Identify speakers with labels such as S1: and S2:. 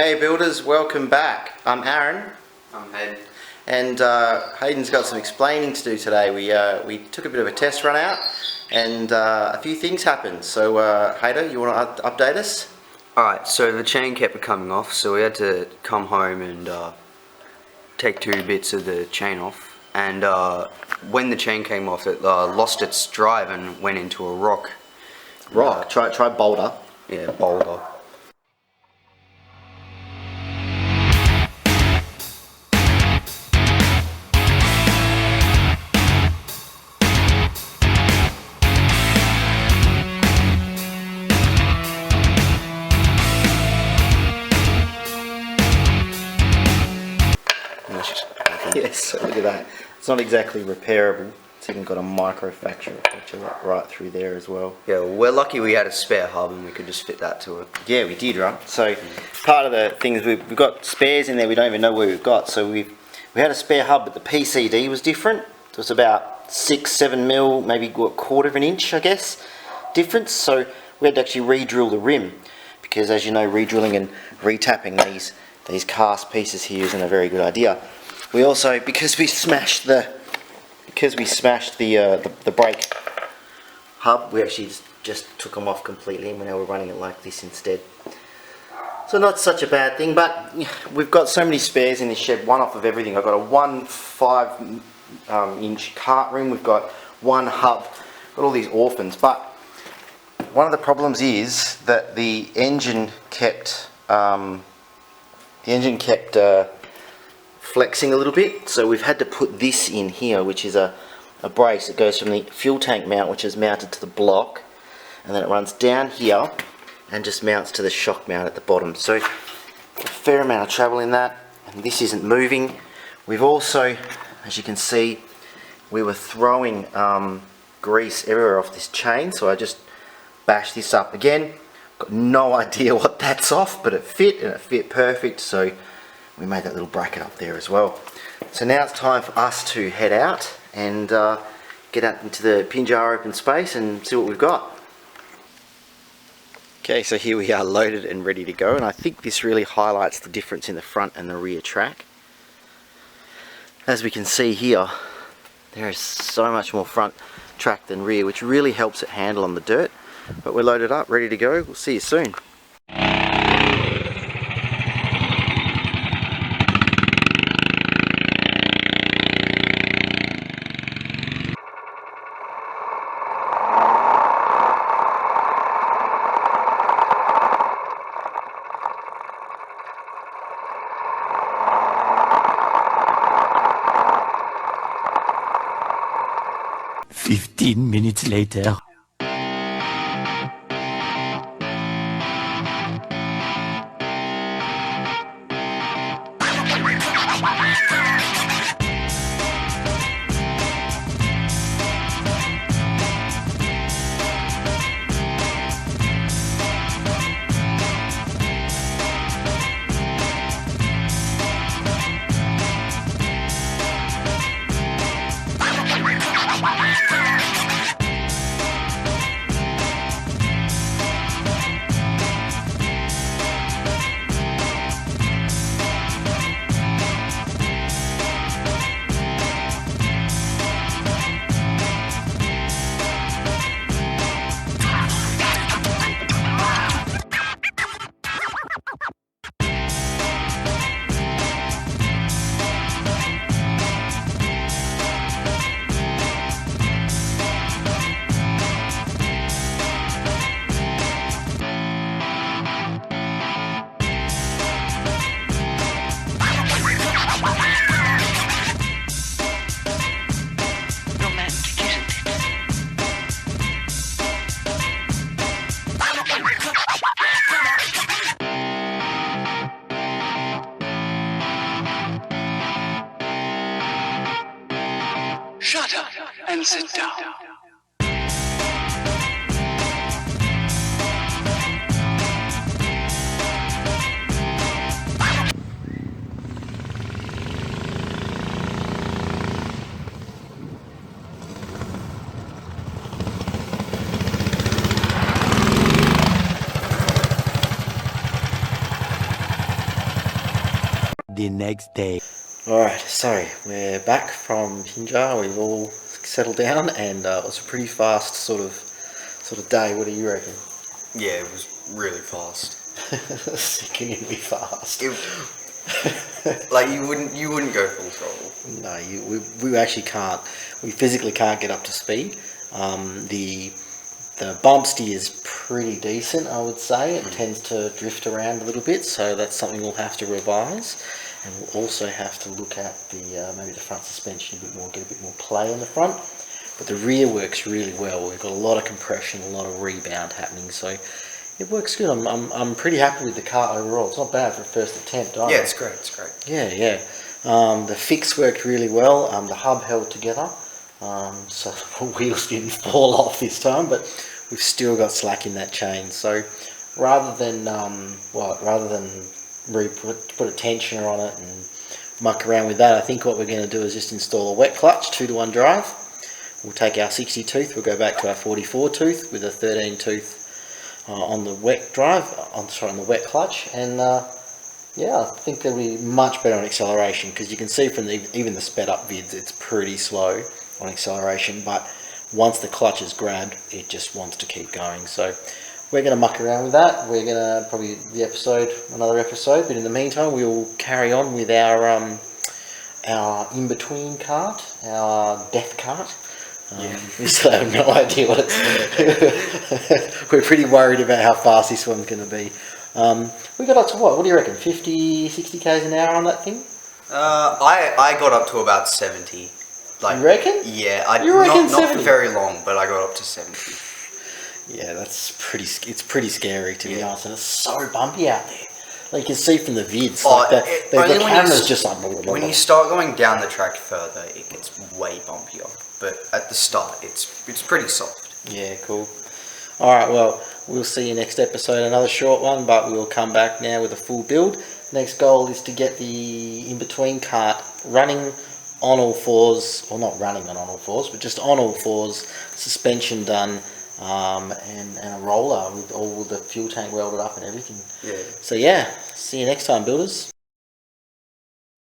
S1: Hey builders, welcome back. I'm Aaron.
S2: I'm Hayden.
S1: And Hayden's got some explaining to do today. We took a bit of a test run out and a few things happened. So Hayden, you want to update us?
S2: Alright, so the chain kept coming off, so we had to come home and take two bits of the chain off. And when the chain came off, it lost its drive and went into a rock.
S1: Rock? Try boulder.
S2: Yeah, boulder.
S1: Yes, look at that. It's not exactly repairable. It's even got a microfracture right through there as well.
S2: Yeah, well, we're lucky we had a spare hub and we could just fit that to it.
S1: Yeah, we did, right? So part of the thing is we've got spares in there we don't even know where we've got. So we had a spare hub, but the PCD was different. It was about 6-7 mil, maybe a quarter of an inch, I guess, difference. So we had to actually re-drill the rim because, as you know, re-drilling and re-tapping these cast pieces here isn't a very good idea. We also, because we smashed the brake hub, we actually just took them off completely, and now we're running it like this instead. So not such a bad thing, but we've got so many spares in this shed, one off of everything. I've got a 1.5-inch kart rim, we've got one hub, got all these orphans, but one of the problems is that the engine kept flexing a little bit, so we've had to put this in here, which is a brace that goes from the fuel tank mount, which is mounted to the block, and then it runs down here and just mounts to the shock mount at the bottom. So a fair amount of travel in that, and this isn't moving. We've also, as you can see, we were throwing grease everywhere off this chain, so I just bashed this up again. Got no idea what that's off, but it fit, and it fit perfect, so we made that little bracket up there as well. So now it's time for us to head out and get out into the Pinjar open space and see what we've got. Okay, so here we are loaded and ready to go, and I think this really highlights the difference in the front and the rear track. As we can see here, there is so much more front track than rear, which really helps it handle on the dirt. But we're loaded up, ready to go. We'll see you soon.
S3: Minutes later.
S4: Shut up and sit down.
S3: next day.
S1: Alright, so we're back from Hinjar. We've all settled down, and it was a pretty fast sort of day. What do you reckon?
S2: Yeah, it was really fast.
S1: Sickeningly fast.
S2: Like you wouldn't go full throttle.
S1: No, we actually can't. We physically can't get up to speed. The bump steer is pretty decent, I would say. It tends to drift around a little bit, so that's something we'll have to revise. And we'll also have to look at the maybe the front suspension a bit more, get a bit more play in the front. But the rear works really well. We've got a lot of compression, a lot of rebound happening, so it works good. I'm pretty happy with the car overall. It's not bad for a first attempt either.
S2: Yeah, it's great. It's great.
S1: Yeah. The fix worked really well. The hub held together, so the wheels didn't fall off this time, but we've still got slack in that chain. So rather than put a tensioner on it and muck around with that, I think what we're going to do is just install a wet clutch, 2-to-1 drive. We'll take our 60 tooth, we'll go back to our 44 tooth with a 13 tooth on the wet drive, on the wet clutch, and yeah, I think they'll be much better on acceleration, because you can see from even the sped up vids, it's pretty slow on acceleration, but once the clutch is grabbed, it just wants to keep going. So we're going to muck around with that. We're going to probably another episode, but in the meantime, we'll carry on with our in-between cart, our death cart. We still have no idea what it's. We're pretty worried about how fast this one's going to be. We got up to what? What do you reckon? 50, 60 k's an hour on that thing?
S2: I got up to about 70. Like,
S1: you reckon?
S2: Yeah, not for very long, but I got up to 70.
S1: Yeah, that's it's pretty scary, to be honest, and it's so bumpy out there. Like, you can see from the vids, the camera's just like...
S2: When you start going down the track further, it gets way bumpier. But at the start, it's pretty soft.
S1: Yeah, cool. Alright, well, we'll see you next episode. Another short one, but we'll come back now with a full build. Next goal is to get the in-between cart running on all fours, or not running on all fours, but just on all fours, suspension done, and a roller with all the fuel tank welded up and everything.
S2: Yeah.
S1: So yeah, see you next time, builders.